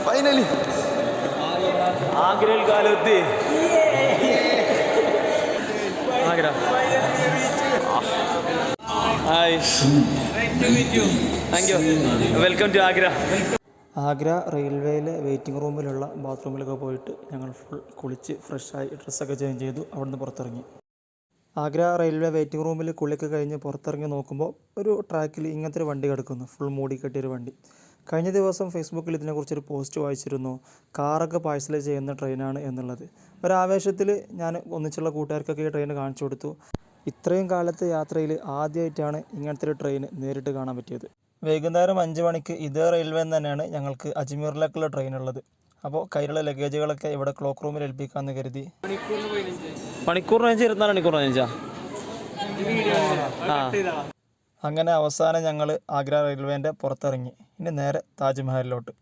Finally ആഗ്രയിൽ കാലത്ത് Agra. Hi, thank you, welcome to Agra. Agra റെയിൽവേയിലെ വെയിറ്റിംഗ് റൂമിലുള്ള ബാത്റൂമിലൊക്കെ പോയിട്ട് ഞങ്ങൾ ഫുൾ കുളിച്ച് ഫ്രഷായി ഡ്രസ്സൊക്കെ ചേഞ്ച് ചെയ്തു. അവിടുന്ന് പുറത്തിറങ്ങി. ആഗ്ര റെയിൽവേ വെയിറ്റിംഗ് റൂമിൽ കുളിയൊക്കെ കഴിഞ്ഞ് പുറത്തിറങ്ങി നോക്കുമ്പോൾ ഒരു ട്രാക്കിൽ ഇങ്ങനത്തെ ഒരു വണ്ടി കിടക്കുന്നു, ഫുൾ മൂടി കെട്ടിയൊരു വണ്ടി. കഴിഞ്ഞ ദിവസം ഫേസ്ബുക്കിൽ ഇതിനെക്കുറിച്ചൊരു പോസ്റ്റ് വായിച്ചിരുന്നു, കാറൊക്കെ പാഴ്സൽ ചെയ്യുന്ന ട്രെയിനാണ് എന്നുള്ളത്. ഒരാവേശത്തിൽ ഞാൻ ഒന്നിച്ചുള്ള കൂട്ടുകാർക്കൊക്കെ ഈ ട്രെയിൻ കാണിച്ചു കൊടുത്തു. ഇത്രയും കാലത്തെ യാത്രയിൽ ആദ്യമായിട്ടാണ് ഇങ്ങനത്തെ ഒരു ട്രെയിൻ നേരിട്ട് കാണാൻ പറ്റിയത്. വൈകുന്നേരം 5 മണിക്ക് ഇതേ റെയിൽവേ തന്നെയാണ് ഞങ്ങൾക്ക് അജ്മീറിലേക്കുള്ള ട്രെയിൻ ഉള്ളത്. അപ്പോൾ കയ്യിലുള്ള ലഗേജുകളൊക്കെ ഇവിടെ ക്ലോക്ക് റൂമിൽ ഏൽപ്പിക്കാമെന്ന് കരുതി. മണിക്കൂറിന് 24 മണിക്കൂർ 15. അങ്ങനെ അവസാനം ഞങ്ങൾ ആഗ്ര റെയിൽവേൻ്റെ പുറത്തിറങ്ങി. ഇനി നേരെ താജ്മഹലിലോട്ട്.